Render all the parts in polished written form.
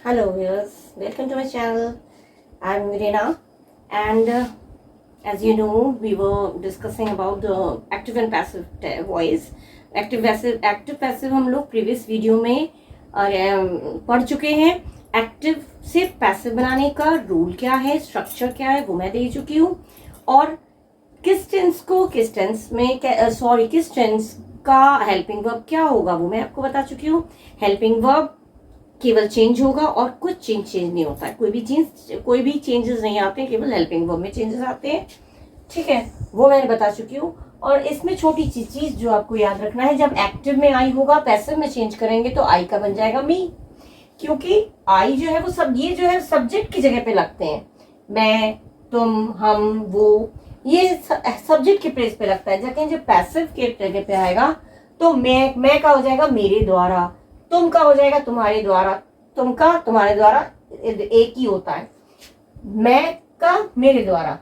Hello viewers, welcome to my channel. I'm Virena, and as you know, we were discussing about the active and passive voice. Active passive हम लोग previous video में पढ़ चुके हैं. Active से passive बनाने का रूल क्या है, स्ट्रक्चर क्या है, वो मैं दे चुकी हूँ. और किस टेंस का हेल्पिंग वर्ब क्या होगा वो मैं आपको बता चुकी हूँ. हेल्पिंग वर्ब केवल चेंज होगा और कुछ चेंज नहीं होता है. कोई भी चेंजेस नहीं आते हैं, केवल हेल्पिंग वर्ब में चेंजेस आते हैं. ठीक है, वो मैंने बता चुकी हूँ. और इसमें छोटी चीज जो आपको याद रखना है, जब एक्टिव में आई होगा, पैसिव में चेंज करेंगे तो आई का बन जाएगा मी. क्योंकि आई जो है वो सब ये जो है सब्जेक्ट की जगह पे लगते हैं. मैं, तुम, हम, वो, ये सब्जेक्ट के प्लेस पे लगता है. जब पैसिव के जगह पे आएगा तो मैं का हो जाएगा मेरे द्वारा, तुम का हो जाएगा तुम्हारे द्वारा, तुम का तुम्हारे द्वारा एक ही होता है. मैं का मेरे द्वारा,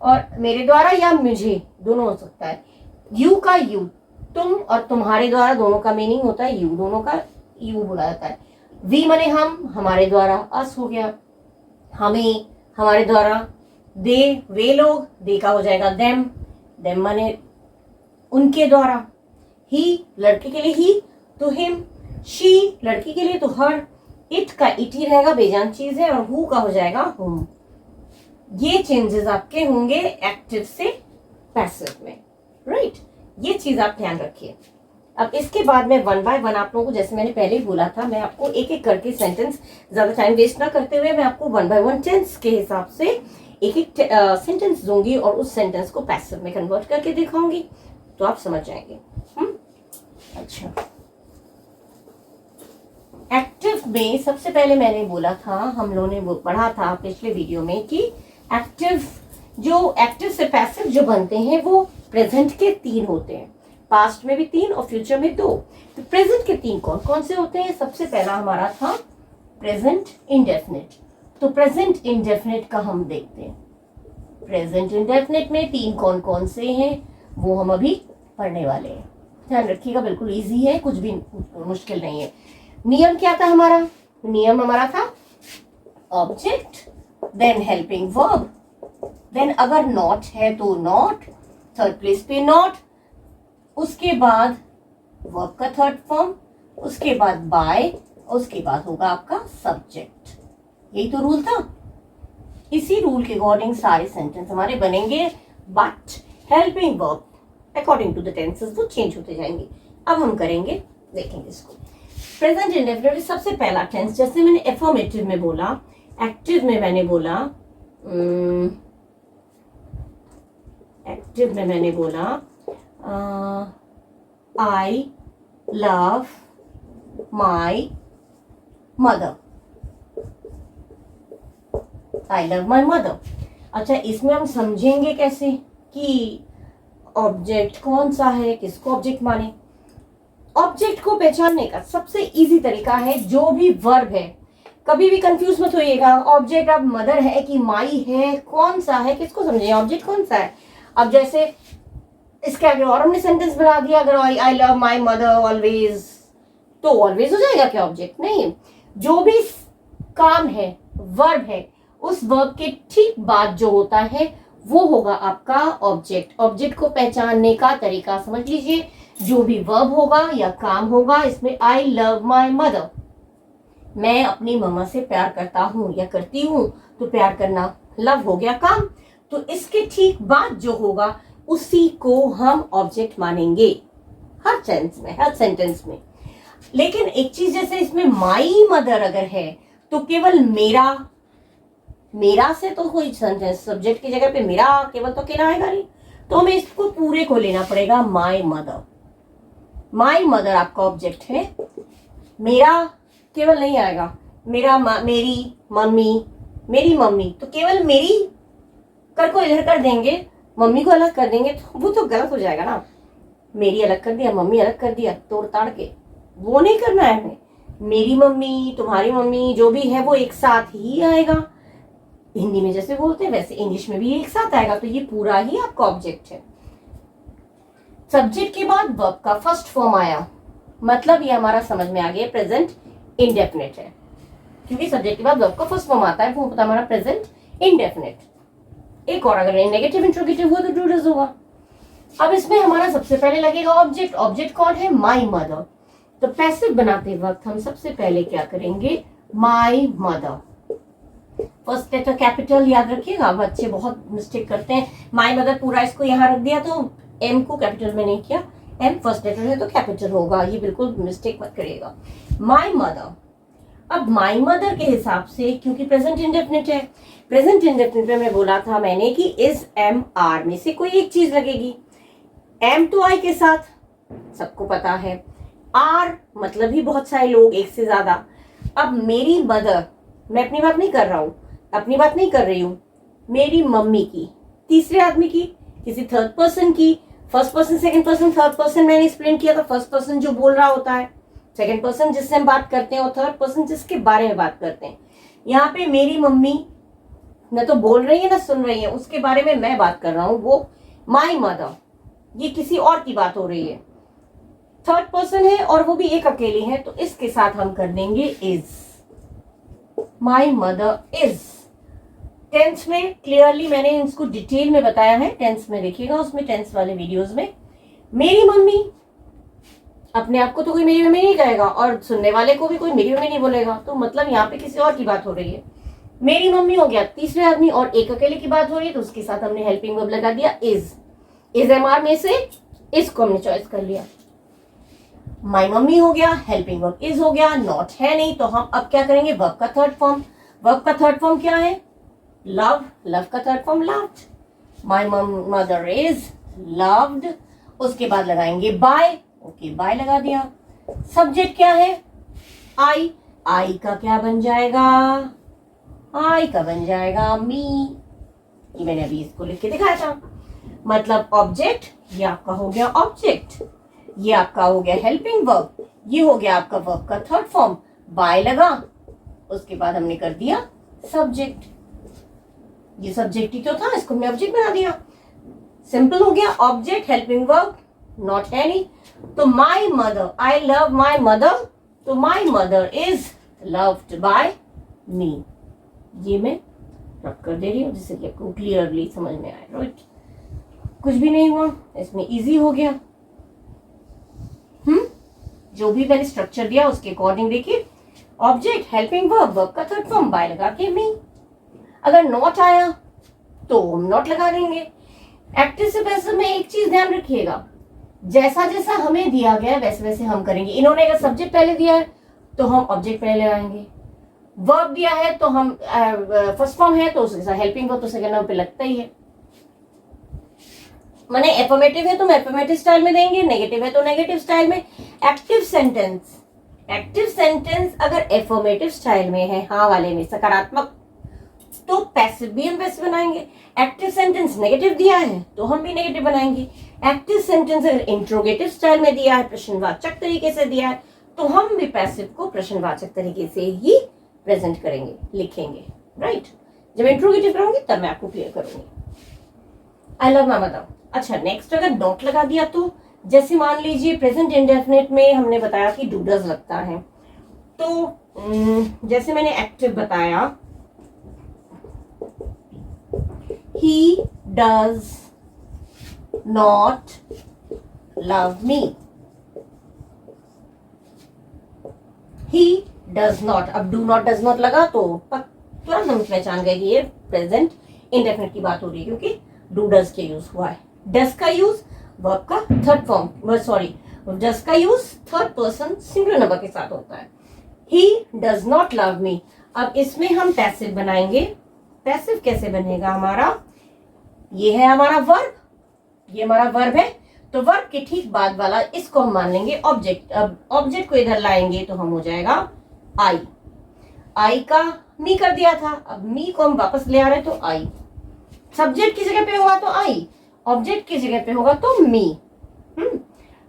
और मेरे द्वारा या मुझे दोनों हो सकता है. यू का यू, तुम और तुम्हारे द्वारा दोनों का मीनिंग होता है यू, दोनों का यू बोला जाता है. वी माने हम, हमारे द्वारा अस हो गया. हमें, हमारे द्वारा. दे, वे लोग, दे का हो जाएगा देम, देम माने उनके द्वारा. ही लड़के के लिए ही तो हिम, शी लड़की के लिए तो हर. इट का इट ही रहेगा, बेजान चीज है. और हु का हो जाएगा हुम. ये चेंजेस आपके होंगे एक्टिव से पैसिव में. राइट, ये चीज आप ध्यान रखिए. अब इसके बाद में वन बाय वन आप लोगों को, जैसे मैंने पहले ही बोला था, मैं आपको एक एक करके सेंटेंस, ज्यादा टाइम वेस्ट ना करते हुए मैं आपको वन बाय वन टेंस के हिसाब से एक एक सेंटेंस दूंगी और उस सेंटेंस को पैसिव में कन्वर्ट करके दिखाऊंगी, तो आप समझ जाएंगे. अच्छा, एक्टिव में सबसे पहले मैंने बोला था, हम लोगों ने वो पढ़ा था पिछले वीडियो में कि एक्टिव से पैसिव जो बनते हैं वो प्रेजेंट के 3 होते हैं. पास्ट में भी 3 और फ्यूचर में 2. तो प्रेजेंट के 3 कौन कौन से होते हैं? सबसे पहला हमारा था प्रेजेंट इंडेफिनिट. तो प्रेजेंट इंडेफिनिट का हम देखते हैं. प्रेजेंट इंडेफिनिट में 3 कौन कौन से हैं वो हम अभी पढ़ने वाले हैं. ध्यान रखिएगा, बिल्कुल इजी है, कुछ भी मुश्किल नहीं है. नियम क्या था हमारा? नियम हमारा था object, then helping verb, then अगर नॉट है तो नॉट, थर्ड प्लेस पे नॉट, उसके बाद वर्ब का थर्ड फॉर्म, उसके बाद बाय, उसके बाद होगा आपका सब्जेक्ट. यही तो रूल था. इसी रूल के अकॉर्डिंग सारे सेंटेंस हमारे बनेंगे. But helping verb according to the tenses वो चेंज होते जाएंगे. अब हम करेंगे, देखेंगे इसको. प्रेजेंट इंडेफिनिट सबसे पहला टेंस, जैसे मैंने एफर्मेटिव में बोला, एक्टिव में मैंने बोला, आई love my mother. I love my mother. अच्छा, इसमें हम समझेंगे कैसे कि ऑब्जेक्ट कौन सा है, किसको ऑब्जेक्ट माने. ऑब्जेक्ट को पहचानने का सबसे इजी तरीका है, जो भी वर्ब है, कभी भी कंफ्यूज मत होइएगा. ऑब्जेक्ट अब मदर है कि माई है, कौन सा है, किसको समझे ऑब्जेक्ट कौन सा है. अब जैसे इसके आगे और हमने सेंटेंस बना दिया, अगर आई लव माई मदर ऑलवेज, तो ऑलवेज हो जाएगा क्या ऑब्जेक्ट? नहीं. जो भी काम है, वर्ब है, उस वर्ब के ठीक बाद जो होता है वो होगा आपका ऑब्जेक्ट. ऑब्जेक्ट को पहचानने का तरीका समझ लीजिए. जो भी वर्ब होगा या काम होगा, इसमें आई लव माई मदर, मैं अपनी मम्मा से प्यार करता हूं या करती हूं, तो प्यार करना लव हो गया काम. तो इसके ठीक बाद जो होगा उसी को हम ऑब्जेक्ट मानेंगे हर सेंटेंस में. लेकिन एक चीज, जैसे इसमें माई मदर अगर है तो केवल मेरा से तो कोई सेंटेंस सब्जेक्ट की जगह पे मेरा केवल तो अकेला आएगा नहीं, तो हमें इसको पूरे को लेना पड़ेगा. माई मदर आपका ऑब्जेक्ट है. मेरा केवल नहीं आएगा, मेरी मम्मी, तो केवल मेरी कर को इधर कर देंगे, मम्मी को अलग कर देंगे, तो वो तो गलत हो जाएगा ना. मेरी अलग कर दिया, मम्मी अलग कर दिया, तोड़ ताड़ के, वो नहीं करना है हमें. मेरी मम्मी, तुम्हारी मम्मी, जो भी है वो एक साथ ही आएगा. हिंदी में जैसे बोलते हैं वैसे इंग्लिश में भी एक साथ आएगा. तो ये पूरा ही आपका ऑब्जेक्ट है. सब्जेक्ट के बाद वर्ब का फर्स्ट फॉर्म आया, मतलब ये हमारा समझ में आ गया प्रेजेंट इंडेफिनिट है. क्योंकि सब्जेक्ट के बाद वर्ब का फर्स्ट फॉर्म आता है, वो होता है हमारा प्रेजेंट इंडेफिनिट। एक और अगर नेगेटिव इंट्रोगेटिव हुआ तो डू डज होगा। अब इसमें हमारा सबसे पहले लगेगा ऑब्जेक्ट। ऑब्जेक्ट कौन है? माई मदर। तो पैसिव बनाते वक्त हम सबसे पहले क्या करेंगे? My mother. First letter capital, याद रखिएगा, बच्चे बहुत मिस्टेक करते हैं। माई मदर पूरा इसको यहाँ रख दिया तो एम को कैपिटल में नहीं किया, एम फर्स्ट लेटर है तो कैपिटल होगा, ये बिल्कुल मिस्टेक मत करिएगा। My mother. अब माई मदर के हिसाब से, क्योंकि प्रेजेंट इंडेफिनिट है, प्रेजेंट इंडेफिनिट में मैं बोला था मैंने कि इज एम आर में से कोई एक चीज लगेगी। एम तो आई के साथ सबको पता है, आर मतलब ही बहुत सारे लोग, एक से ज्यादा। अब मेरी मदर, मैं अपनी बात नहीं कर रहा हूं, अपनी बात नहीं कर रही हूं, मेरी मम्मी की, तीसरे आदमी की, किसी थर्ड पर्सन की। First person, second person, third person मैंने एक्सप्लेन किया था। फर्स्ट पर्सन जो बोल रहा होता है, सेकंड पर्सन जिससे हम बात करते हैं, और थर्ड पर्सन जिसके बारे में बात करते हैं। यहाँ पे मेरी मम्मी न तो बोल रही है ना सुन रही है, उसके बारे में मैं बात कर रहा हूँ, वो माई मदर। ये किसी और की बात हो रही है, थर्ड पर्सन है और वो भी एक अकेली है, तो इसके साथ हम कर देंगे is. My mother is. Tense में क्लियरली मैंने इसको डिटेल में बताया है, टेंस में देखिएगा, उसमें टेंस वाले वीडियोस में। मेरी मम्मी, अपने आप को तो कोई मेरी मम्मी नहीं कहेगा और सुनने वाले को भी कोई मेरी मम्मी नहीं बोलेगा, तो मतलब यहाँ पे किसी और की बात हो रही है। मेरी मम्मी हो गया तीसरे आदमी और एक अकेले की बात हो रही है, तो उसके साथ हमने हेल्पिंग वर्ब लगा दिया इज। इज एम आर में से इसको हमने चॉइस कर लिया। माई मम्मी हो गया, हेल्पिंग वर्ब इज हो गया, नॉट है नहीं, तो हम अब क्या करेंगे? वर्ब का थर्ड फॉर्म। वर्ब का थर्ड फॉर्म क्या है? लव। लव का third form loved. My mother is loved. उसके बाद लगाएंगे बाय। ओके, बाय लगा दिया। सब्जेक्ट क्या है? आई। आई का क्या बन जाएगा? आई का बन जाएगा मी। ये मैंने अभी इसको लिख के दिखाया था। मतलब ऑब्जेक्ट, ये आपका हो गया ऑब्जेक्ट, ये आपका हो गया हेल्पिंग वर्ब, ये हो गया आपका वर्ब का थर्ड फॉर्म। बाय लगा, उसके बाद हमने कर दिया सब्जेक्ट। ये सब्जेक्ट ही तो था, इसको हमने ऑब्जेक्ट बना दिया। सिंपल हो गया, ऑब्जेक्ट, हेल्पिंग वर्ब, नॉट है नहीं। तो my mother, I love my mother, तो my mother is loved by me. ये मैं रख कर दे रही हूँ जिससे कि आपको क्लियरली समझ में आए। राइट, कुछ भी नहीं हुआ, इसमें इजी हो गया। जो भी मैंने स्ट्रक्चर दिया उसके अकॉर्डिंग देखिए, ऑब्जेक्ट, हेल्पिंग वर्ब, वर्ब का थर्ड फॉर्म, बाय लगा के मी। अगर नॉट आया तो हम नॉट लगा देंगे। एक्टिव से पैसिव में एक चीज ध्यान रखिएगा, जैसा जैसा हमें दिया गया है वैसे वैसे हम करेंगे। इन्होंने अगर सब्जेक्ट पहले दिया है तो हम ऑब्जेक्ट पहले लगाएंगे, वर्ब दिया है तो हम फर्स्ट फॉर्म है तो उसके साथ हेल्पिंग वर्ब तो सेकंड वर्ब पे लगता ही है। माने एफर्मेटिव है तो हम एफर्मेटिव स्टाइल में देंगे, नेगेटिव है तो नेगेटिव स्टाइल में। एक्टिव सेंटेंस, एक्टिव सेंटेंस अगर एफर्मेटिव स्टाइल में है, हाँ वाले में, सकारात्मक, तो पैसिव भी हम पैसिव बनाएंगे। एक्टिव सेंटेंस नेगेटिव दिया है तो हम भी नेगेटिव बनाएंगे। एक्टिव सेंटेंस अगर इंट्रोगेटिव स्टाइल में दिया है, प्रश्नवाचक तरीके से दिया है, तो हम भी पैसिव को प्रश्नवाचक तरीके से ही प्रेजेंट करेंगे, लिखेंगे। राइट, जब इंट्रोगेटिव करूंगी तब मैं आपको क्लियर करूंगी। I love my mother. अच्छा, नेक्स्ट अगर नॉट लगा दिया तो, जैसे मान लीजिए प्रेजेंट इंडेफिनिट में हमने बताया कि डू डज लगता है, तो जैसे मैंने एक्टिव बताया, he does not love me, he does not। अब do not does not लगा तो तुरंत हम पहचान गए कि ये प्रेजेंट इंडेफिनिट की बात हो रही है, क्योंकि do does के यूज हुआ है। does का यूज वर्ब का थर्ड फॉर्म, सॉरी, does का use third person singular number के साथ होता है। he does not love me। अब इसमें हम पैसिव बनाएंगे। पैसिव कैसे बनेगा हमारा? ये है हमारा वर्ब, ये हमारा वर्ब है, तो वर्ब के ठीक बाद वाला इसको हम मान लेंगे ऑब्जेक्ट। अब ऑब्जेक्ट को इधर लाएंगे तो हम हो जाएगा आई। आई का मी कर दिया था, अब मी को हम वापस ले आ रहे तो आई। सब्जेक्ट की जगह पे होगा तो आई, ऑब्जेक्ट की जगह पे होगा तो मी।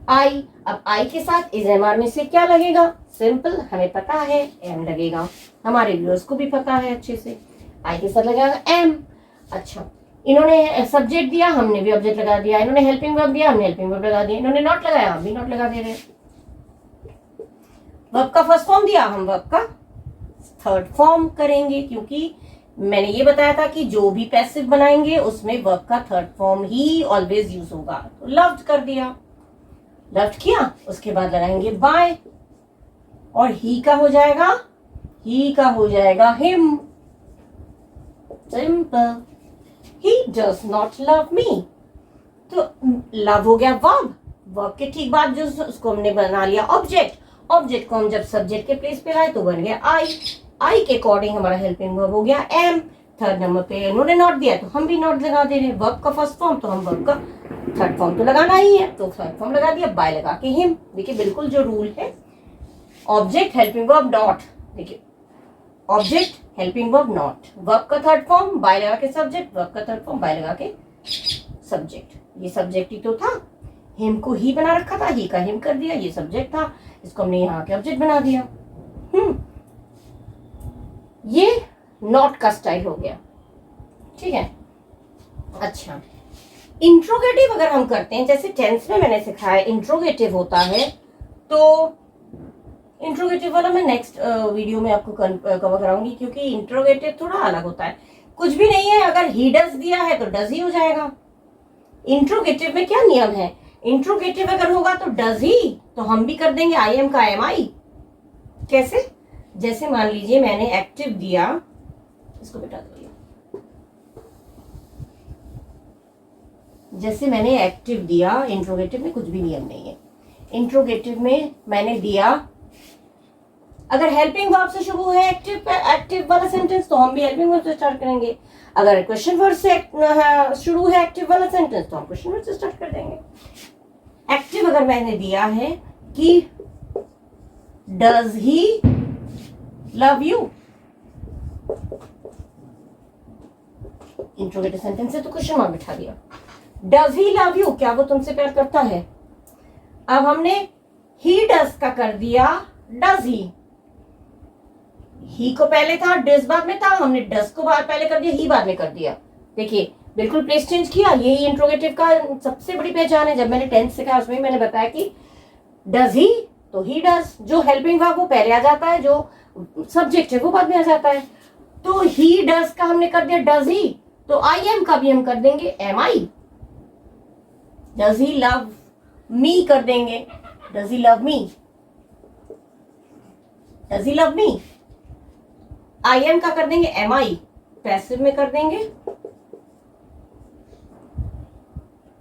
आई। अब आई के साथ इज एम आर में से क्या लगेगा? सिंपल, हमें पता है एम लगेगा, हमारे व्यूअर्स को भी पता है अच्छे से। आई के साथ लगेगा एम। अच्छा, इन्होंने सब्जेक्ट दिया, हमने भी ऑब्जेक्ट लगा दिया। इन्होंने हेल्पिंग वर्ब दिया, हमने हेल्पिंग वर्ब लगा दिया। इन्होंने नॉट लगाया, हम भी नॉट लगा दे रहे हैं। वर्ब का फर्स्ट फॉर्म दिया, हम वर्ब का थर्ड फॉर्म करेंगे, क्योंकि मैंने ये बताया था कि जो भी पैसिव बनाएंगे उसमें वर्ब का थर्ड फॉर्म ही ऑलवेज यूज होगा। तो लव्ड कर दिया, लव्ड किया, उसके बाद लगाएंगे बाय, और ही का हो जाएगा, ही का हो जाएगा him. Simple. He does not love मी, तो लव हो गया वर्ब, वर्ब के ठीक बाद जो उसको हमने बना लिया ऑब्जेक्ट, ऑब्जेक्ट को हम जब सब्जेक्ट के प्लेस पे लाए तो बन गया आई, आई के अकॉर्डिंग हमारा हेल्पिंग वर्ब हो गया एम। थर्ड नंबर पे उन्होंने नॉट दिया तो हम भी नॉट लगा दे रहे हैं, वर्ब का फर्स्ट फॉर्म तो हम वर्ब का थर्ड फॉर्म तो लगाना ही है, तो थर्ड फॉर्म लगा दिया, बाय लगा के हिम। देखिए बिल्कुल जो रूल है, ऑब्जेक्ट हेल्पिंग वर्ब नॉट, देखिए object helping verb not, verb का थर्ड फॉर्म बाय लगा के सब्जेक्ट, वर्ब का थर्ड फॉर्म बाय लगा के सब्जेक्ट। ये सब्जेक्ट ही तो था, हिम को ही बना रखा था, ही का हिम कर दिया, ये सब्जेक्ट था, इसको हमने यहाँ के ऑब्जेक्ट बना दिया। ये नॉट का स्टाइल हो गया, ठीक है। अच्छा, इंट्रोगेटिव अगर हम करते हैं, जैसे टेंस में मैंने सिखाया इंट्रोगेटिव होता है, तो इंट्रोगेटिव वाला मैं नेक्स्ट वीडियो में आपको कवर कराऊंगी, क्योंकि इंट्रोगेटिव थोड़ा अलग होता है। कुछ भी नहीं है, अगर ही डज दिया है तो डज ही हो जाएगा। इंट्रोगेटिव में क्या नियम है, इंट्रोगेटिव अगर होगा तो डज ही, तो हम भी कर देंगे आई एम का एम आई। कैसे, जैसे मान लीजिए मैंने एक्टिव दिया, इसको बिठा दो, जैसे मैंने एक्टिव दिया, इंट्रोगेटिव में कुछ भी नियम नहीं है। इंट्रोगेटिव में मैंने दिया, अगर हेल्पिंग वर्ब से शुरू है एक्टिव वाला सेंटेंस तो हम भी हेल्पिंग वर्ब से स्टार्ट करेंगे, अगर क्वेश्चन वर्ड से शुरू है एक्टिव वाला सेंटेंस तो हम क्वेश्चन वर्ड से स्टार्ट कर देंगे। एक्टिव अगर मैंने दिया है कि does he love you, interrogative sentence है तो क्वेश्चन मार्क बिठा दिया, डज ही लव यू, क्या वो तुमसे प्यार करता है। अब हमने ही डज का कर दिया डज ही को पहले था, डज बाद में था, हमने डज को पहले कर दिया, ही बाद में कर दिया। देखिए बिल्कुल प्लेस चेंज किया, यही इंट्रोगेटिव का सबसे बड़ी पहचान है। जब मैंने टेंस सिखाया उसमें मैंने बताया कि डज ही तो ही डज, जो हेल्पिंग वर्ब वो पहले आ जाता है, जो सब्जेक्ट है वो बाद में आ जाता है। तो ही डज का हमने कर दिया डज ही, तो आई एम का भी हम कर देंगे am I. Does he love me कर देंगे, does he love me, does he love me. I am का कर देंगे एम आई, पैसिव में कर देंगे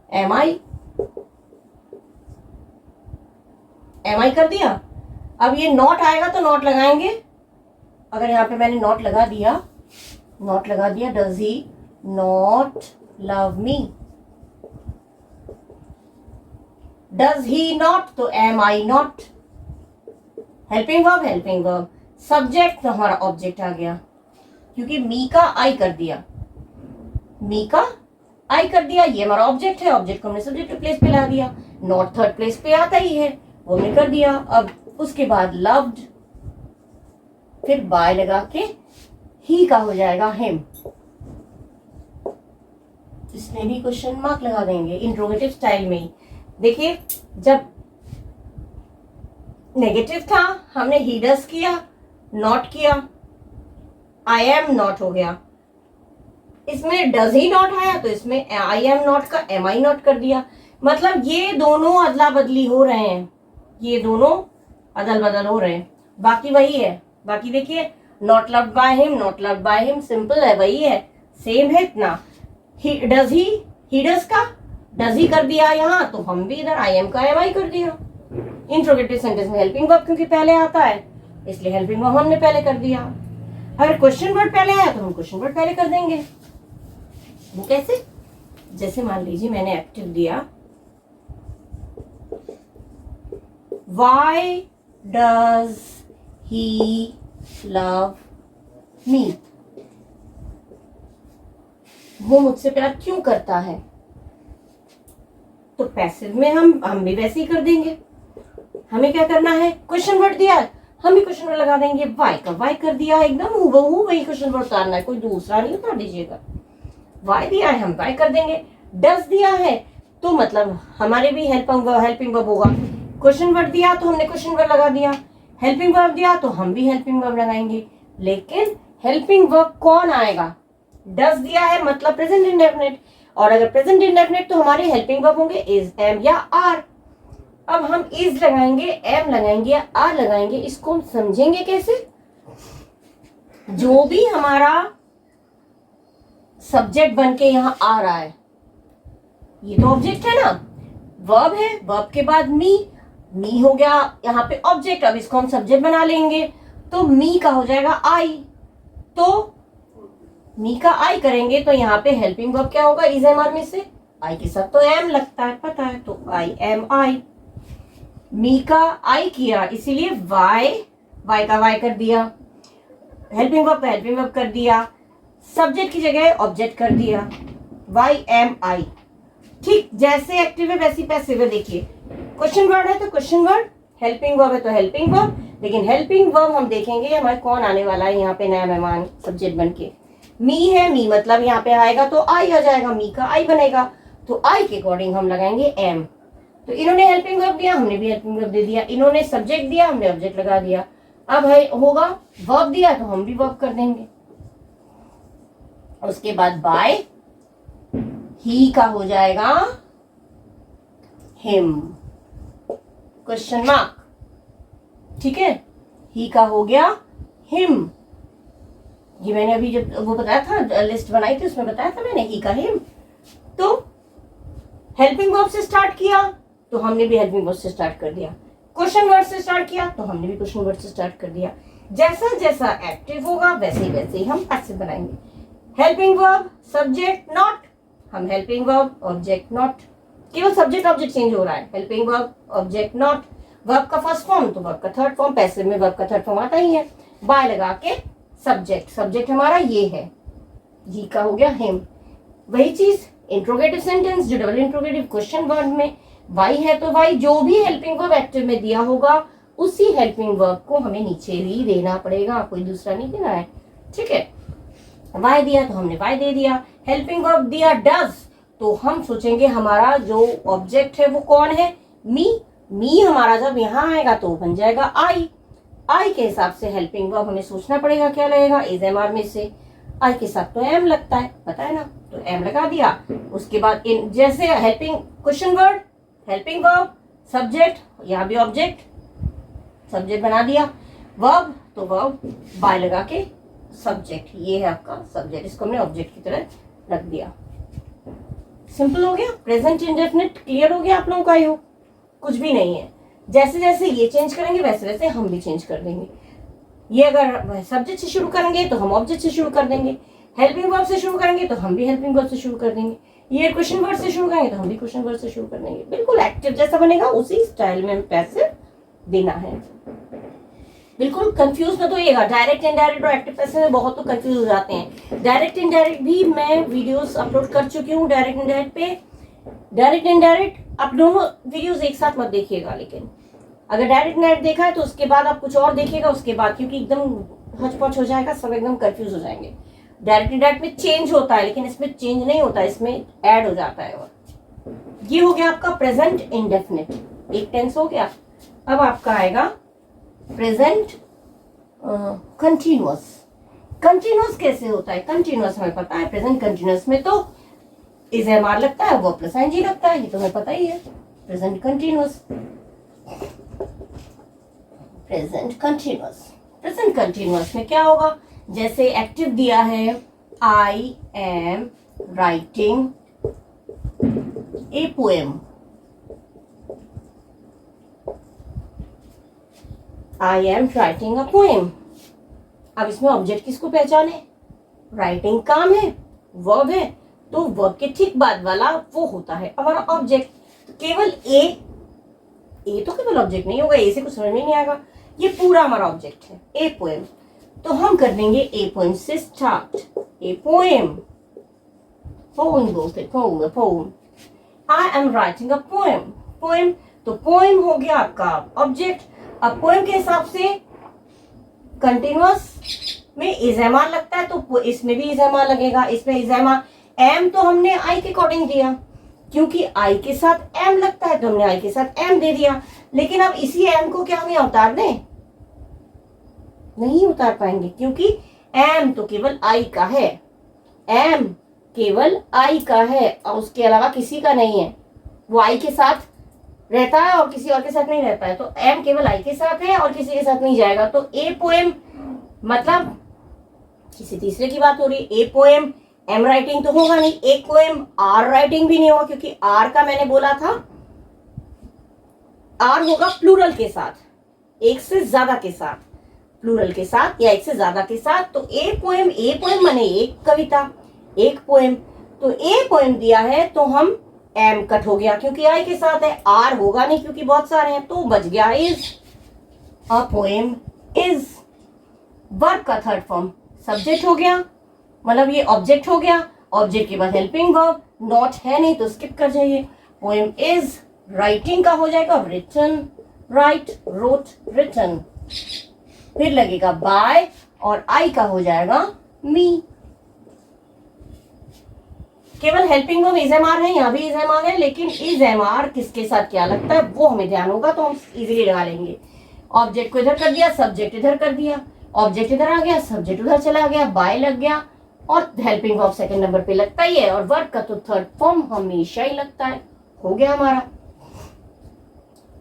एम आई, एम आई कर दिया। अब ये नॉट आएगा तो नॉट लगाएंगे, अगर यहां पे मैंने नॉट लगा दिया, नॉट लगा दिया, does he not love me, does he not तो am I not, helping verb, subject तो हमारा ऑब्जेक्ट आ गया, क्योंकि मी का आई कर दिया, मी का आई कर दिया, ये हमारा ऑब्जेक्ट है, ऑब्जेक्ट को हमने सब्जेक्ट प्लेस पे ला दिया, नॉट थर्ड प्लेस पे आता ही है, वो हमने कर दिया। अब उसके बाद लव्ड, फिर बाय लगा के ही का हो जाएगा हिम, इसमें भी क्वेश्चन मार्क लगा देंगे इंट्रोगेटिव स्टाइल में ही। देखिए जब नेगेटिव था हमने ही डज किया, नॉट किया, आई एम नॉट हो गया, इसमें डज ही नॉट आया तो इसमें आई एम नॉट का एम आई नॉट कर दिया। मतलब ये दोनों अदला बदली हो रहे हैं, ये दोनों अदल बदल हो रहे हैं, बाकी वही है। बाकी देखिए not loved by him, not loved by him, simple है, वही है, सेम है इतना। डज ही डज का डज ही कर दिया यहाँ, तो हम भी इधर आई एम का एम आई कर दिया। इंट्रोगेटिव सेंटेंस में हेल्पिंग वर्ब क्योंकि पहले आता है इसलिए हेल्पिंग वर्ब हमने पहले कर दिया। अगर क्वेश्चन वर्ड पहले आया तो हम क्वेश्चन वर्ड पहले कर देंगे। वो कैसे, जैसे मान लीजिए मैंने एक्टिव दिया, वाई डज ही लव मी, वो मुझसे प्यार क्यों करता है, तो पैसिव में हम भी वैसे ही कर देंगे। हमें क्या करना है, क्वेश्चन वर्ड दिया हम भी क्वेश्चन वर्ड लगा देंगे, वाई का वाई कर दिया, एकदम हूबहू वही क्वेश्चन वर्ड उतारना है, कोई दूसरा नहीं उतार दीजिएगा। वाई दिया है हम वाई कर देंगे, डज दिया है तो मतलब हमारे भी हेल्पिंग वर्ब होगा। क्वेश्चन वर्ड दिया तो हमने क्वेश्चन वर्ड लगा दिया, हेल्पिंग वर्ब दिया तो हम भी हेल्पिंग वर्ब लगाएंगे। लेकिन हेल्पिंग वर्ब कौन आएगा? डज दिया है मतलब प्रेजेंट इंडेफिनिट, और अगर प्रेजेंट इंडेफिनिट तो हमारे हेल्पिंग वर्ब होंगे इज, एम या आर। अब हम इज लगाएंगे, एम लगाएंगे या आर लगाएंगे, इसको हम समझेंगे कैसे? जो भी हमारा सब्जेक्ट बन के यहां आ रहा है, ये तो ऑब्जेक्ट है ना, वर्ब है, वर्ब के बाद मी हो गया यहाँ पे ऑब्जेक्ट। अब इसको हम सब्जेक्ट बना लेंगे, तो मी का हो जाएगा आई, तो मी का आई करेंगे तो यहाँ पे हेल्पिंग वर्ब क्या होगा? इज, एम, आर में से आई के साथ तो एम लगता है, पता है, तो आई एम आई। मी का आई किया इसीलिए वाई का वाई कर दिया, हेल्पिंग वर्ब का हेल्पिंग वर्ब कर दिया, सब्जेक्ट की जगह ऑब्जेक्ट कर दिया, वाई एम आई। ठीक जैसे एक्टिव है वैसी पैसिव है। देखिए क्वेश्चन वर्ड है तो क्वेश्चन वर्ड, हेल्पिंग वर्ब है तो हेल्पिंग वर्ब, लेकिन हेल्पिंग वर्ब हम देखेंगे हमारे कौन आने वाला है यहाँ पे नया मेहमान सब्जेक्ट बन के। मी है, मी मतलब यहाँ पे आएगा तो आई आ जाएगा, मी का आई बनेगा, तो आई के अकॉर्डिंग हम लगाएंगे एम। तो इन्होंने हेल्पिंग वर्ब दिया, हमने भी हेल्पिंग वर्ब दे दिया, इन्होंने सब्जेक्ट दिया, हमने ऑब्जेक्ट लगा दिया। अब है होगा वर्ब दिया तो हम भी वर्ब कर देंगे। उसके बाद बाय ही का हो जाएगा हिम, क्वेश्चन मार्क, ठीक है, ही का हो गया हिम। ये मैंने अभी जब वो बताया था, लिस्ट बनाई थी उसमें बताया था मैंने ही का हिम। तो हेल्पिंग वर्ब से स्टार्ट किया तो हमने भी हेल्पिंग वर्ब से स्टार्ट कर दिया, क्वेश्चन वर्ड से स्टार्ट किया तो हमने भी क्वेश्चन वर्ड से स्टार्ट कर दिया। जैसा जैसा एक्टिव होगा वैसे ही हम पैसिव बनाएंगे। हेल्पिंग वर्ब सब्जेक्ट नॉट, हम हेल्पिंग वर्ब ऑब्जेक्ट नॉट, केवल सब्जेक्ट ऑब्जेक्ट चेंज हो रहा है। Helping verb object not, verb का फर्स्ट फॉर्म तो वर्ब का थर्ड फॉर्म, पैसिव में वर्ब का थर्ड फॉर्म आता ही है। बाय लगा के सब्जेक्ट, सब्जेक्ट हमारा ये है, ही का हो गया हिम। वही चीज इंट्रोगेटिव सेंटेंस, जो डबल इंट्रोगेटिव क्वेश्चन वर्ड में वाई है तो वाई, जो भी हेल्पिंग वर्ब एक्टिव में दिया होगा उसी हेल्पिंग वर्ब को हमें नीचे ही देना पड़ेगा, कोई दूसरा नहीं देना है, ठीक है। वाई दिया तो हमने वाई दे दिया, हेल्पिंग वर्ब दिया डज, तो हम सोचेंगे हमारा जो ऑब्जेक्ट है वो कौन है? मी हमारा जब यहाँ आएगा तो बन जाएगा आई के हिसाब से हेल्पिंग वर्ब हमें सोचना पड़ेगा क्या लगेगा? इज, एम, आर में से आई के साथ तो एम लगता है, पता है ना, तो एम लगा दिया। उसके बाद इन जैसे helping question word, helping verb subject, यहाँ भी ऑब्जेक्ट, सब्जेक्ट बना दिया, वर्ब तो वर्ब बाय लगा के सब्जेक्ट, ये है आपका सब्जेक्ट, इसको हमने ऑब्जेक्ट की तरह रख दिया। सिंपल हो गया, प्रेजेंट इंडेफिनिट क्लियर हो गया आप लोगों का? आई होप कुछ भी नहीं है। जैसे जैसे ये चेंज करेंगे वैसे वैसे हम भी चेंज कर देंगे। ये अगर सब्जेक्ट से शुरू करेंगे तो हम ऑब्जेक्ट से शुरू कर देंगे, हेल्पिंग वर्ब से शुरू करेंगे तो हम भी हेल्पिंग वर्ब से शुरू कर देंगे, ये क्वेश्चन वर्ड से शुरू करेंगे तो हम भी क्वेश्चन वर्ड से शुरू कर देंगे। बिल्कुल एक्टिव जैसा बनेगा उसी स्टाइल में हमें पैसिव देना है। बिल्कुल कंफ्यूज मत होइएगा, डायरेक्ट इनडायरेक्ट और एक्टिव पैसिव में बहुत तो कंफ्यूज हो जाते हैं। डायरेक्ट इनडायरेक्ट भी मैं वीडियोस अपलोड कर चुकी हूँ डायरेक्ट इनडायरेक्ट पे। डायरेक्ट इनडायरेक्ट आप दोनों वीडियोस एक साथ मत देखिएगा, लेकिन अगर डायरेक्ट इनडायरेक्ट देखा है तो उसके बाद आप कुछ और देखिएगा उसके बाद, क्योंकि एकदम हचपच हो जाएगा, सब एकदम कंफ्यूज हो जाएंगे। डायरेक्ट इनडायरेक्ट में चेंज होता है लेकिन इसमें चेंज नहीं होता, इसमें ऐड हो जाता है। और ये हो गया आपका प्रेजेंट इंडेफिनिट, एक टेंस हो गया। अब आपका आएगा प्रेजेंट कंटिन्यूअस। कंटिन्यूअस कैसे होता है? कंटिन्यूअस हमें पता है, प्रेजेंट कंटिन्यूअस में तो इज, एम, आर लगता है, वो प्लस आईएनजी लगता है, ये तो हमें पता ही है। Present continuous, present continuous, present continuous में क्या होगा? जैसे एक्टिव दिया है I am writing a poem, I am writing a poem. अब इसमें ऑब्जेक्ट किसको पहचाने? राइटिंग काम है, वर्ब है, तो वर्ब के ठीक बाद वाला वो होता है हमारा ऑब्जेक्ट। तो केवल ए तो केवल ऑब्जेक्ट नहीं होगा, ए से कुछ समझ में नहीं आएगा, ये पूरा हमारा ऑब्जेक्ट है ए पोएम। तो हम कर देंगे ए पोएम से स्टार्ट, ए पोएम, पोएम बोलते, poem, I am writing a poem, poem, तो पोएम हो गया आपका ऑब्जेक्ट। अब पोएम के हिसाब से कंटिन्यूअस में इज, एम, आर लगता है तो इसमें भी इज, एम, आर लगेगा। इसमें इज, एम, आर, एम तो हमने आई के अकॉर्डिंग दिया, क्योंकि आई के साथ एम लगता है तो हमने आई के साथ एम दे दिया। लेकिन अब इसी एम को क्या हम यहाँ उतार दें? नहीं उतार पाएंगे, क्योंकि एम तो केवल आई का है, एम केवल आई का है और उसके अलावा किसी का नहीं है। वो आई के साथ रहता है और किसी और के साथ नहीं रहता है, तो एम केवल आई के साथ है और किसी के साथ नहीं जाएगा। तो ए पोएम मतलब किसी तीसरे की बात हो रही है। ए पोएम एम राइटिंग तो होगा नहीं, एक पोएम आर राइटिंग भी नहीं होगा, क्योंकि आर का मैंने बोला था आर होगा प्लूरल के साथ, एक से ज्यादा के साथ, प्लूरल के साथ या एक से ज्यादा के साथ। तो ए पोएम माने एक कविता, एक पोएम। तो ए पोएम दिया है तो हम एम कट हो गया क्योंकि आई के साथ है, आर होगा नहीं क्योंकि बहुत सारे हैं, तो बच गया is. A poem is. Verb का थर्ड फॉर्म सब्जेक्ट हो गया, मतलब ये ऑब्जेक्ट हो गया, ऑब्जेक्ट के बाद हेल्पिंग वर्ब, नॉट है नहीं तो स्किप कर जाइए। पोएम इज राइटिंग का हो जाएगा रिटन, राइट, रोट, रिटन। फिर लगेगा बाय और आई का हो जाएगा मी। केवल helping verb is am are है, यहाँ भी इज एम आर है, लेकिन इज एम आर किसके साथ क्या लगता है वो हमें ध्यान होगा तो हम इजीली लगा लेंगे। ऑब्जेक्ट को इधर कर दिया, सब्जेक्ट इधर कर दिया, ऑब्जेक्ट इधर आ गया, सब्जेक्ट उधर चला गया, बाय लग गया और हेल्पिंग वर्ब सेकंड नंबर पे लगता ही है, और वर्ब का तो थर्ड फॉर्म हमेशा ही लगता है। हो गया हमारा।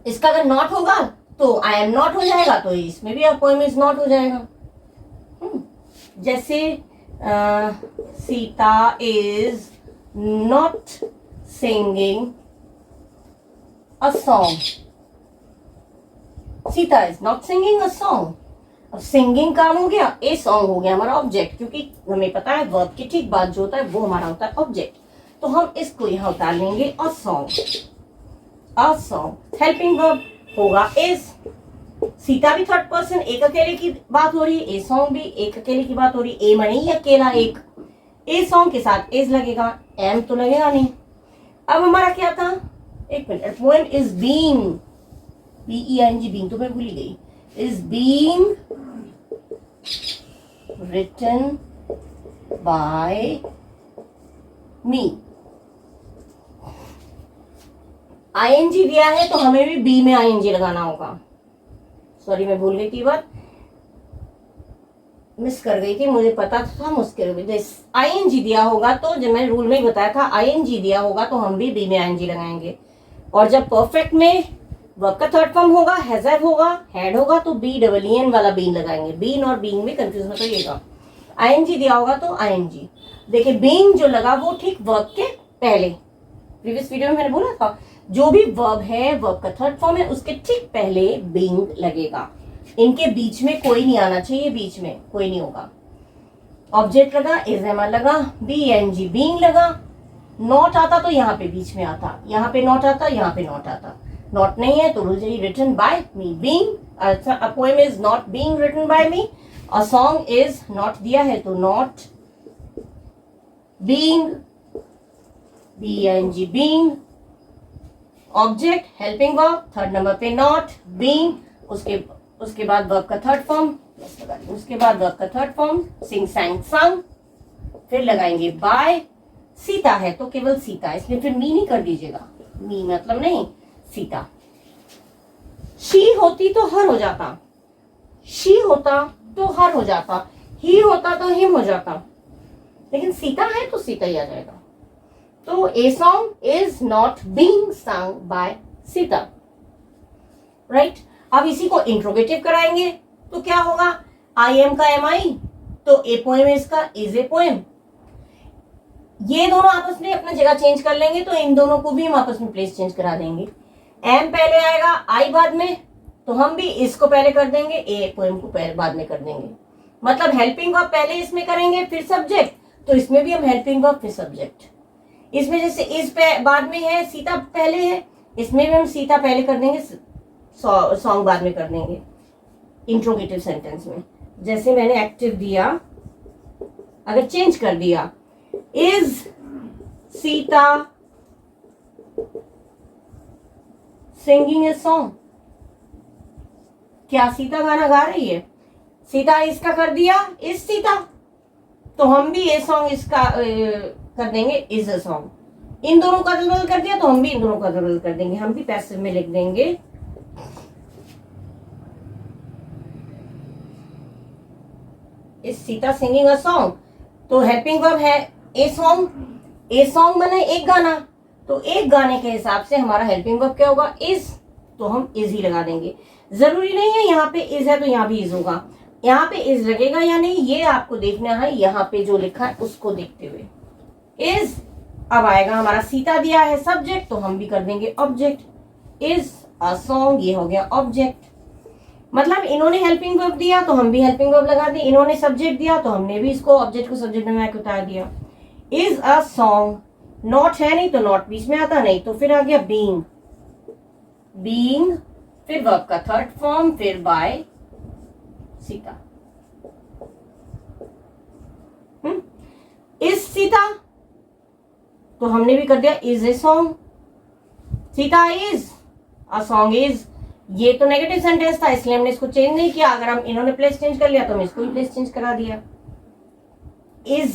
इसका अगर नॉट होगा तो आई एम नॉट हो जाएगा, तो इसमें भी पोएम इज नॉट हो जाएगा। जैसे Sita is not singing a song, Sita is not singing a song. अब सिंगिंग काम हो गया, ए सॉन्ग हो गया हमारा ऑब्जेक्ट, क्योंकि हमें पता है वर्ब की ठीक बाद जो होता है वो हमारा होता है ऑब्जेक्ट, तो हम इसको यहां उतार लेंगे a song, a song. Helping verb होगा इज। सीता भी थर्ड पर्सन, एक अकेले की बात हो रही है, ए सॉन्ग भी एक अकेले की बात हो रही है, ए मनी अकेला एक, ए सॉन्ग के साथ इज लगेगा, एम तो लगेगा नहीं। अब हमारा क्या था, एक minute, poem is being, B E N G, being तो मैं भूल ही गई, is being written by me. I N G दिया है तो हमें भी बी में आईएनजी लगाना होगा। सॉरी मैं भूल गई थी, बात मिस कर गई थी, मुझे पता था मुश्किल। आईएनजी दिया होगा तो जब मैंने रूल में ही बताया था आईएनजी दिया होगा तो हम भी बी में आईएनजी लगाएंगे। और जब परफेक्ट में वर्ब का थर्ड फॉर्म होगा, हैज़ होगा, हैड होगा, तो बी डबल ई एन वाला बीन लगाएंगे। बीन और बीइंग में कंफ्यूज मत होइएगा। आईएनजी दिया होगा तो आईएनजी। देखिए बीइंग जो लगा वो ठीक वर्ब के पहले, प्रीवियस वीडियो में मैंने बोला था जो भी वर्ब है, वर्ब का थर्ड फॉर्म है, उसके ठीक पहले बीइंग लगेगा। इनके बीच में कोई नहीं आना चाहिए, बीच में कोई नहीं होगा। ऑब्जेक्ट लगा, इज एम आर लगा, बीएनजी बीइंग लगा। नॉट आता तो यहाँ पे बीच में आता, यहाँ पे नॉट आता, यहाँ पे नॉट आता। नॉट नहीं है तो written by me, being. A poem is not being written by me. A song is not दिया है तो not being, B N G being. Object helping verb third number पे नॉट, बीइंग, उसके बाद वर्ब का थर्ड फॉर्म, उसके बाद वर्ब का थर्ड फॉर्म सिंग सैंग संग, फिर लगाएंगे बाय। सीता है तो केवल सीता, इसलिए फिर मी नहीं कर दीजिएगा, मी मतलब नहीं सीता। शी होती तो हर हो जाता, शी होता तो हर हो जाता, ही होता तो हिम हो जाता, लेकिन सीता है तो सीता ही आ जाएगा। तो a song is not being sung by Sita, right. अब इसी को इंट्रोगेटिव कराएंगे तो क्या होगा, आई एम का एम आई, तो ए पोएम इसका इज ए पोएम। ये दोनों आपस में अपना जगह चेंज कर लेंगे तो इन दोनों को भी हम आपस में प्लेस चेंज करा देंगे। एम पहले आएगा, आई बाद में, तो हम भी इसको पहले कर देंगे, ए पोएम को पहले बाद में कर देंगे। मतलब हेल्पिंग वर्ब पहले इसमें करेंगे फिर सब्जेक्ट, तो इसमें भी हम हेल्पिंग वर्ब फिर सब्जेक्ट। इसमें जैसे इस बाद में है, सीता पहले है, इसमें भी हम सीता पहले कर देंगे, सॉन्ग बाद में कर देंगे इंट्रोगेटिव सेंटेंस में। जैसे मैंने एक्टिव दिया, अगर चेंज कर दिया, is Sita singing a song, क्या सीता गाना गा रही है? सीता इसका कर दिया इज सीता, तो हम भी ए सॉन्ग इसका कर देंगे इज अ सॉन्ग। इन दोनों का बदल कर दिया तो हम भी इन दोनों का बदल कर देंगे, हम भी पैसिव में लिख देंगे is Sita singing a song, तो हेल्पिंग वर्ब है ए सॉन्ग, ए सॉन्ग माने एक गाना, तो एक गाने के हिसाब से हमारा हेल्पिंग वर्ब क्या होगा, इज, तो हम इज ही लगा देंगे। जरूरी नहीं है यहाँ पे इज है तो यहाँ भी इज होगा, यहाँ पे इज लगेगा या नहीं ये आपको देखना है, यहाँ पे जो लिखा है उसको देखते हुए। इज अब आएगा हमारा, सीता दिया है सब्जेक्ट तो हम भी कर देंगे ऑब्जेक्ट, इज अ सॉन्ग, ये हो गया ऑब्जेक्ट। मतलब इन्होंने हेल्पिंग वर्ब दिया तो हम भी हेल्पिंग वर्ब लगा दी, इन्होंने सब्जेक्ट दिया तो हमने भी इसको ऑब्जेक्ट को सब्जेक्ट में उतार दिया। इज अ सॉन्ग, नॉट है नहीं तो नॉट बीच में आता, नहीं तो फिर आ गया बीइंग, बीइंग फिर वर्ब का थर्ड फॉर्म, फिर बाय सीता। इज सीता तो हमने भी कर दिया is a song, Sita is a song is, ये तो नेगेटिव सेंटेंस था इसलिए हमने इसको चेंज नहीं किया, अगर हम इन्होंने प्लेस चेंज कर लिया तो हम इसको भी प्लेस चेंज करा दिया। Is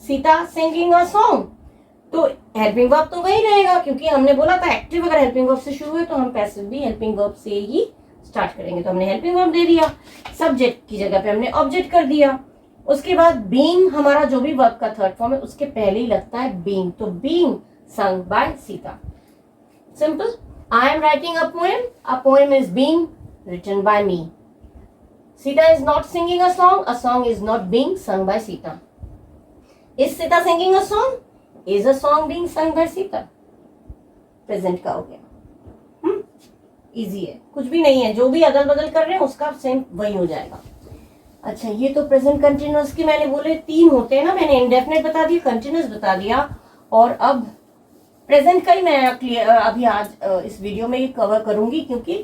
Sita singing a song, तो हेल्पिंग वर्ब तो वही रहेगा क्योंकि हमने बोला था एक्टिव अगर हेल्पिंग वर्ब से शुरू है तो हम पैसिव भी हेल्पिंग वर्ब से ही स्टार्ट करेंगे, तो हमने हेल्पिंग वर्ब दे दिया, सब्जेक्ट की जगह पे हमने ऑब्जेक्ट कर दिया। उसके बाद बीइंग हमारा जो भी वर्ब का थर्ड फॉर्म है उसके पहले ही लगता है बीइंग, तो being sung by Sita, simple. I am writing a poem is being written by me. Sita is not singing a song is not being sung by Sita. Is Sita singing a song? Is a song being sung by Sita? Present का हो गया, easy है, कुछ भी नहीं है, जो भी अदल बदल कर रहे हैं उसका सेम वही हो जाएगा। अच्छा ये तो प्रेजेंट कंटिन्यूअस के मैंने बोले 3 होते हैं ना, मैंने इंडेफिनेट बता दिया, कंटिन्यूअस बता दिया, और अब प्रेजेंट का ही मैं अभी आज इस वीडियो में ये कवर करूंगी क्योंकि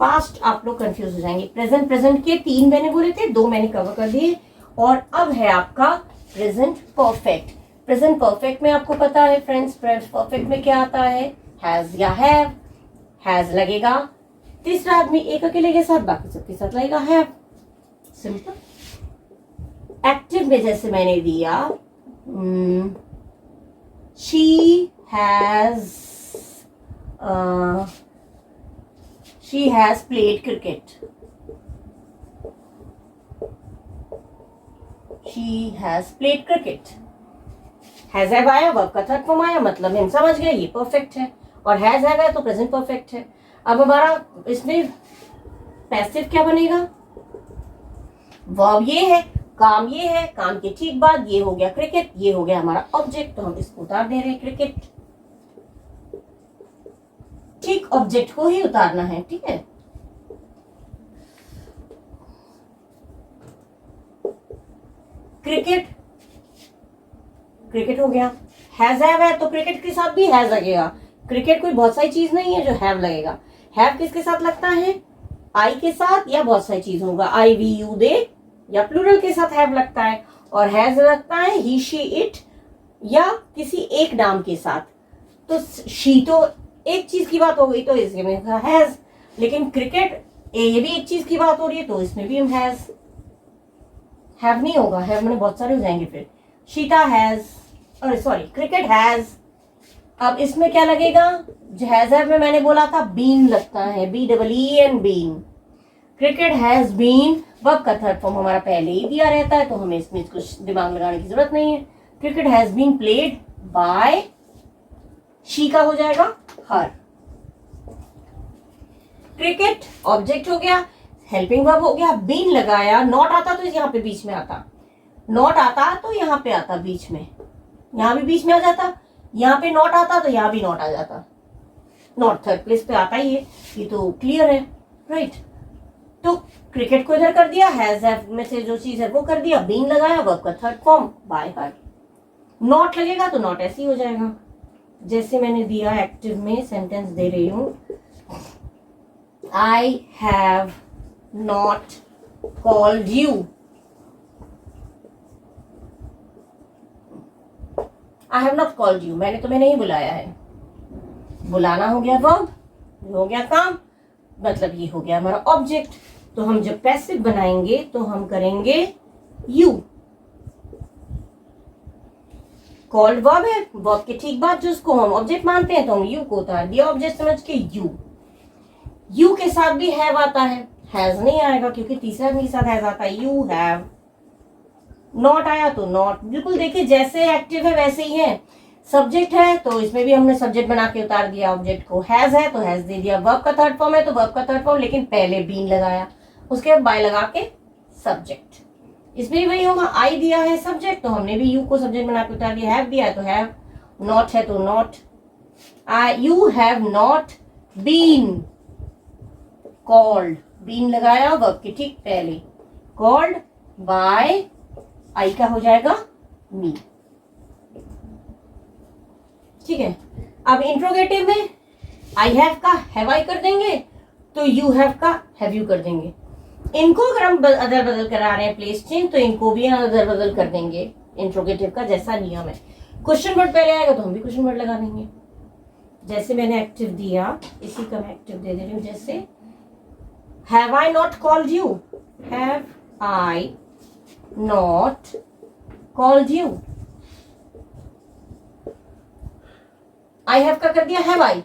पास्ट आप लोग कंफ्यूज हो जाएंगे। प्रेजेंट के 3 मैंने बोले थे, 2 मैंने कवर कर दिए, और अब है आपका प्रेजेंट परफेक्ट। प्रेजेंट परफेक्ट में आपको पता है फ्रेंड्स, परफेक्ट में क्या आता है, हैज या हैज लगेगा तीसरा आदमी एक अकेले के साथ, बाकी सबके साथ लगेगा हैव, सिंपल। एक्टिव में जैसे मैंने दिया she has played cricket, she has played cricket। Has have आया, वर्ब का थर्ड फॉर्म आया, मतलब हम समझ गए ये परफेक्ट है, और हैज हैव है तो प्रेजेंट परफेक्ट है। अब हमारा इसमें पैसिव क्या बनेगा, वर्ब ये है, काम ये है, काम के ठीक बाद ये हो गया क्रिकेट, ये हो गया हमारा ऑब्जेक्ट, तो हम इसको उतार दे रहे हैं क्रिकेट, ठीक ऑब्जेक्ट को ही उतारना है, ठीक है। क्रिकेट, क्रिकेट हो गया। हैज हैव है तो क्रिकेट के साथ भी हैज लगेगा, क्रिकेट कोई बहुत सारी चीज नहीं है जो हैव लगेगा। हैव किसके साथ लगता है, आई के साथ, या बहुत सारी चीज होगा, आई वी यू दे, या प्लूरल के साथ हैव लगता है, और हैज लगता है ही शी इट, या किसी एक नाम के साथ। तो शी तो एक चीज की बात हो गई तो इसमें हैज, लेकिन क्रिकेट ये भी एक चीज की बात हो रही है तो इसमें भी हम हैव नहीं होगा, हैव मैंने बहुत सारे हो जाएंगे फिर। शीता हैज, अरे सॉरी क्रिकेट हैज, अब इसमें क्या लगेगा, हैज हैव में मैंने बोला था बीन लगता है, BEEN been. Cricket has been, verb का थर्ड फॉर्म हमारा पहले ही दिया रहता है तो हमें इसमें कुछ दिमाग लगाने की जरूरत नहीं है। Cricket has been played by, she का हो जाएगा हर। क्रिकेट ऑब्जेक्ट हो गया, हेल्पिंग वर्ब हो गया, बीन लगाया, नॉट आता तो यहाँ पे बीच में आता, नॉट आता तो यहाँ पे आता बीच में, यहाँ भी बीच में आ जाता, यहाँ पे नॉट आता तो यहाँ भी नॉट आ जाता, नॉट थर्ड प्लेस पे आता ही है, ये तो क्लियर है, राइट। तो क्रिकेट को इधर कर दिया, हैज हैव में से जो चीज है वो कर दिया, बीन लगाया, वर्ब का third form by her. Not लगेगा तो नॉट ऐसे ही हो जाएगा, जैसे मैंने दिया एक्टिव में सेंटेंस दे रही हूं, I have not called you, I have not called you, मैंने तुम्हें नहीं बुलाया है, बुलाना हो गया वर्ब, हो गया काम, मतलब ये हो गया हमारा ऑब्जेक्ट। तो हम जब पैसिव बनाएंगे तो हम करेंगे यू, कॉल्ड वर्ब है, वर्ब के ठीक बाद जो उसको हम ऑब्जेक्ट मानते हैं तो हम यू को उतार दिया ऑब्जेक्ट समझ के यू। यू के साथ भी हैव आता है, हैज नहीं आएगा क्योंकि तीसरे आदमी के साथ हैज आता है, यू हैव, नॉट आया तो नॉट, बिल्कुल देखिए जैसे एक्टिव है वैसे ही है। सब्जेक्ट है तो इसमें भी हमने सब्जेक्ट बना के उतार दिया ऑब्जेक्ट को, हैज है तो हैज दे दिया, वर्ब का थर्ड फॉर्म है तो वर्ब का थर्ड फॉर्म, लेकिन पहले बीन लगाया, उसके बाद बाय लगा के सब्जेक्ट। इसमें भी वही होगा, आई दिया है सब्जेक्ट तो हमने भी यू को सब्जेक्ट बना के उतार दिया, हैव दिया है तो हैव, नॉट है तो not, you have not been called, been लगाया वर्ब के ठीक पहले, कॉल्ड बाय, आई का हो जाएगा मी। ठीक है, अब इंट्रोगेटिव में आई हैव का हैव आई कर देंगे तो यू हैव का हैव यू कर देंगे। इनको अगर हम अदल बदल करा रहे हैं प्लेस चेंज तो इनको भी हम अदल बदल कर देंगे इंट्रोगेटिव का, जैसा नियम है। क्वेश्चन वर्ड पहले आएगा तो हम भी क्वेश्चन वर्ड लगा देंगे। जैसे मैंने एक्टिव दिया इसी का मैं एक्टिव दे रही हूँ, जैसे have I not called you, have I not called you, I have का कर दिया हैव आई,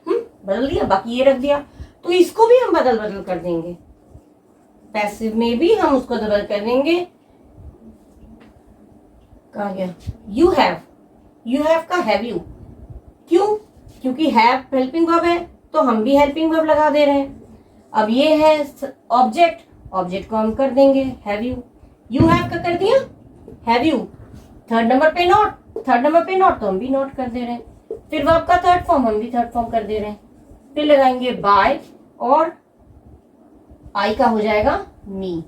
बदल दिया, बाकी ये रख दिया। तो इसको भी हम बदल बदल कर देंगे, पैसिव में भी हम उसको बदल कर देंगे। कहा गया, यू हैव का हैव यू, क्यों? क्योंकि हैव हेल्पिंग वर्ब है तो हम भी हेल्पिंग वर्ब लगा दे रहे हैं। अब ये है ऑब्जेक्ट, ऑब्जेक्ट को हम कर देंगे हैव यू, यू हैव का कर दिया हैव यू, थर्ड नंबर पे नॉट, थर्ड नंबर पे नॉट तो हम भी नॉट कर दे रहे हैं, फिर वर्ब का थर्ड फॉर्म हम भी थर्ड फॉर्म कर दे रहे हैं, फिर लगाएंगे बाय और आई का हो जाएगा मी।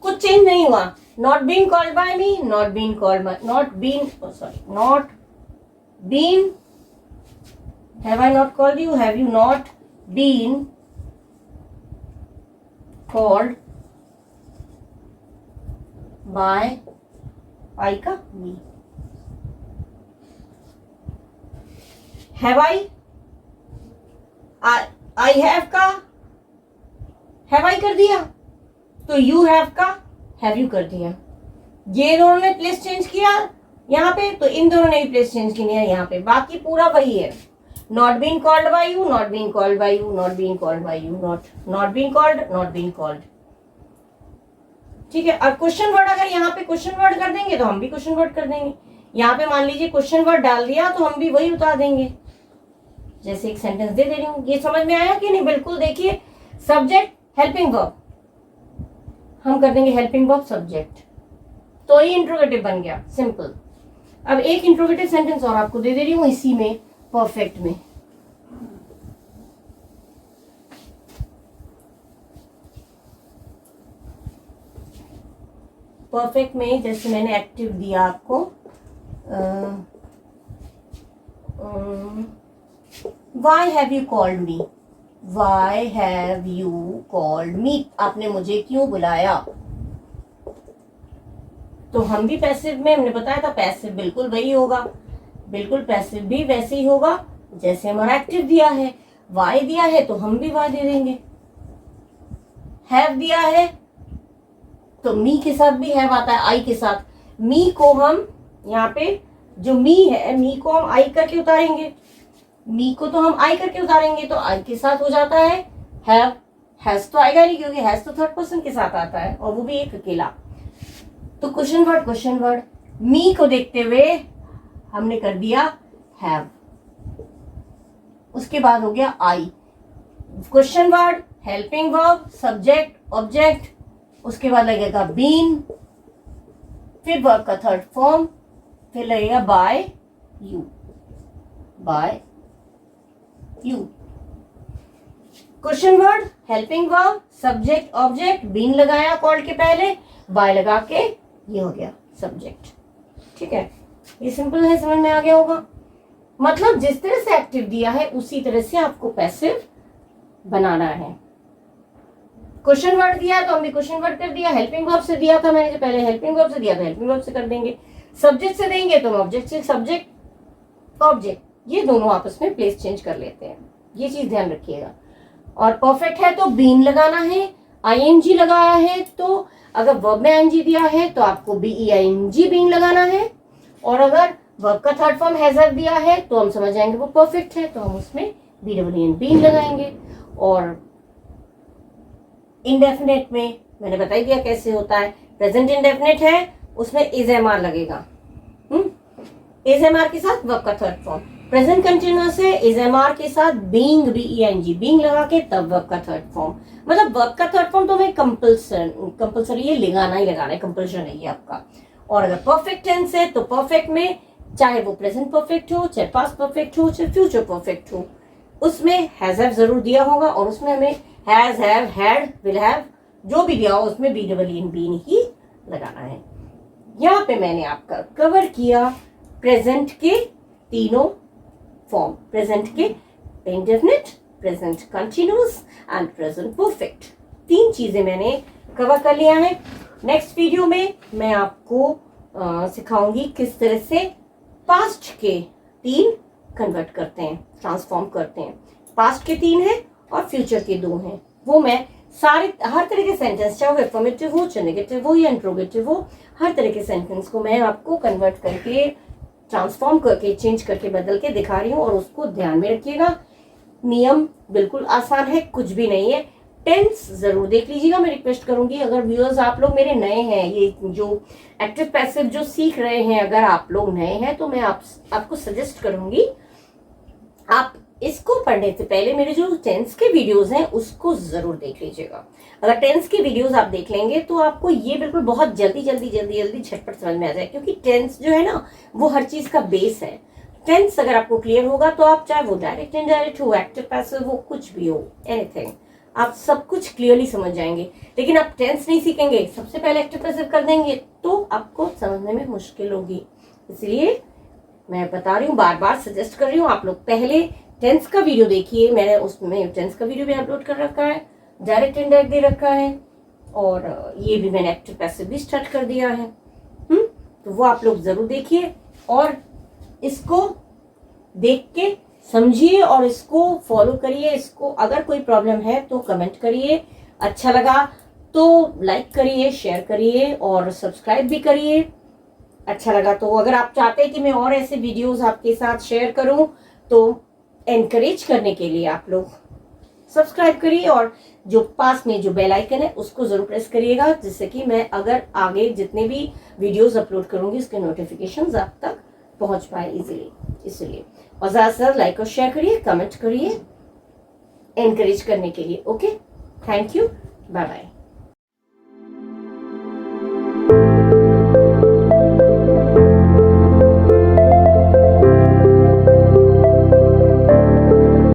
कुछ चेंज नहीं हुआ, not been called by me, not been called by, not been, have I not called you, have you not been called by I का मी। हैव आई हैव का हैव आई कर दिया तो यू हैव का have you कर दिया। ये दोनों ने प्लेस चेंज किया यहाँ पे तो इन दोनों ने भी प्लेस चेंज किया यहाँ पे, बाकी पूरा वही है। Not been called by you, not been called by you, not been called by you, not been called, not been called. ठीक है, अब क्वेश्चन वर्ड अगर यहाँ पे क्वेश्चन वर्ड कर देंगे तो हम भी क्वेश्चन वर्ड कर देंगे। यहाँ पे मान लीजिए क्वेश्चन वर्ड डाल दिया तो हम भी वही उतार देंगे। जैसे एक सेंटेंस दे रही हूँ, ये समझ में आया कि नहीं? बिल्कुल देखिए, सब्जेक्ट हेल्पिंग वर्ब, हम कर देंगे हेल्पिंग वर्ब सब्जेक्ट, तो ये इंट्रोगेटिव बन गया, सिंपल। अब एक इंट्रोगेटिव सेंटेंस और आपको दे रही हूँ इसी में, परफेक्ट में। परफेक्ट में जैसे मैंने एक्टिव दिया आपको, why have you called me, why have you called me, आपने मुझे क्यों बुलाया। तो हम भी पैसिव में, हमने बताया था पैसिव बिल्कुल वही होगा, बिल्कुल पैसिव भी वैसे ही होगा जैसे हमारा एक्टिव दिया है। वाई दिया है तो हम भी वाई दे देंगे, हैव दिया है तो मी के साथ भी हैव आता है, आई के साथ। मी को हम यहाँ पे जो मी है, मी को हम आई करके उतारेंगे, मी को तो हम आई करके उतारेंगे तो आई के साथ हो जाता है हैव, हैज तो आएगा नहीं क्योंकि हैज तो थर्ड पर्सन के साथ आता है और वो भी एक अकेला। तो क्वेश्चन वर्ड मी को देखते हुए हमने कर दिया हैव, उसके बाद हो गया I. Question word, helping verb, subject, object, उसके बाद लगेगा बीन, फिर वर्ब का थर्ड फॉर्म, फिर लगेगा by you, by you. Question word, helping verb, subject, object, been लगाया कॉल्ड के पहले, बाय लगा के ये हो गया सब्जेक्ट। ठीक है, ये सिंपल है, समझ में आ गया होगा। मतलब जिस तरह से एक्टिव दिया है उसी तरह से आपको पैसिव बनाना है। क्वेश्चन वर्ड दिया तो हम भी क्वेश्चन वर्ड कर दिया, हेल्पिंग वर्ब से दिया था मैंने, जो पहले हेल्पिंग वर्ब से दिया था हेल्पिंग वर्ब से कर देंगे, सब्जेक्ट से देंगे तो ऑब्जेक्ट से, सब्जेक्ट ऑब्जेक्ट ये दोनों आपस में प्लेस चेंज कर लेते हैं, ये चीज ध्यान रखिएगा। और परफेक्ट है तो बीन लगाना है, आईएनजी लगाया है तो अगर वर्ब में आईएनजी दिया है तो आपको बीईआईएनजी बीन लगाना है, और अगर वर्ब का थर्ड फॉर्म हैजर दिया है तो हम समझ जाएंगे वो परफेक्ट है तो हम उसमें बीडब्ल्यूएन बीन लगाएंगे। और इंडेफिनेट में मैंने बता ही दिया कैसे होता है। प्रेजेंट इंडेफिनिट है, उसमें इज एम आर लगेगा, इज एम आर के साथ वर्ब का थर्ड फॉर्म। प्रेजेंट कंटिन्यूअस है, इज एम आर के साथ बीइंग, बीईएनजी, बीइंग लगा के तब वर्ब का थर्ड फॉर्म। मतलब वर्ब का थर्ड फॉर्म तो हमें कंपल्सरी ये लगाना ही लगाना है, कंपल्शन है ये आपका। और अगर परफेक्ट टेंस है तो परफेक्ट में चाहे वो प्रेजेंट परफेक्ट हो, चाहे पास्ट परफेक्ट हो, चाहे फ्यूचर परफेक्ट हो, उसमें हैज हैव जरूर दिया होगा और उसमें हमें has have had will have जो भी दिया हो उसमें बी डबल इन बीन ही लगाना है। यहाँ पे मैंने आपका कवर किया प्रेजेंट के तीनों फॉर्म, प्रेजेंट के indefinite, present continuous and present perfect. 3 चीजें मैंने कवर कर लिया है। नेक्स्ट वीडियो में मैं आपको सिखाऊंगी किस तरह से पास्ट के 3 कन्वर्ट करते हैं, ट्रांसफॉर्म करते हैं। पास्ट के 3 हैं और फ्यूचर के 2 हैं। वो मैं हर तरह के सेंटेंस, चाहे वो अफर्मेटिव हो, चाहे नेगेटिव हो या इंट्रोगेटिव हो, हर तरह के सेंटेंस को मैं आपको कन्वर्ट करके, ट्रांसफॉर्म करके, चेंज करके, बदल के दिखा रही हूँ और उसको ध्यान में रखिएगा। नियम बिल्कुल आसान है, कुछ भी नहीं है। टेंस जरूर देख लीजिएगा, मैं रिक्वेस्ट करूंगी। अगर व्यूअर्स आप लोग मेरे नए हैं, ये जो एक्टिव पैसिव जो सीख रहे हैं, अगर आप लोग नए हैं तो मैं आपको सजेस्ट करूंगी आप इसको पढ़ने से पहले मेरे जो टेंस के वीडियोस हैं उसको जरूर देख लीजिएगा। अगर टेंस के वीडियोस आप देख लेंगे तो आपको ये बिल्कुल बहुत जल्दी झटपट समझ में आ जाए, क्योंकि टेंस जो है ना वो हर चीज का बेस है। टेंस अगर आपको क्लियर होगा तो आप चाहे वो डायरेक्ट इनडायरेक्ट हो, एक्टिव पैसिव हो, कुछ भी हो, एनीथिंग, आप सब कुछ क्लियरली समझ जाएंगे। लेकिन आप टेंस नहीं सीखेंगे, सबसे पहले एक्टिव पैसिव कर देंगे तो आपको समझने में मुश्किल होगी। इसलिए मैं बता रही हूँ, बार बार सजेस्ट कर रही हूँ, आप लोग पहले टेंस का वीडियो देखिए। मैंने उसमें टेंस का वीडियो भी अपलोड कर रखा है, डायरेक्ट इनडायरेक्ट दे रखा है और ये भी मैंने एक्टिव पैसिव भी स्टार्ट कर दिया है। तो वो आप लोग जरूर देखिए और इसको देख के समझिए और इसको फॉलो करिए। इसको अगर कोई प्रॉब्लम है तो कमेंट करिए, अच्छा लगा तो लाइक करिए, शेयर करिए और सब्सक्राइब भी करिए। अच्छा लगा तो अगर आप चाहते हैं कि मैं और ऐसे वीडियोस आपके साथ शेयर करूं तो एनकरेज करने के लिए आप लोग सब्सक्राइब करिए और जो पास में जो बेल आइकन है उसको जरूर प्रेस करिएगा, जिससे कि मैं अगर आगे जितने भी वीडियोस अपलोड करूंगी उसके नोटिफिकेशंस आप तक पहुंच पाए इजीली। इसलिए और ज्यादा से ज्यादा लाइक और शेयर करिए, कमेंट करिए एनकरेज करने के लिए। Okay, thank you, bye bye.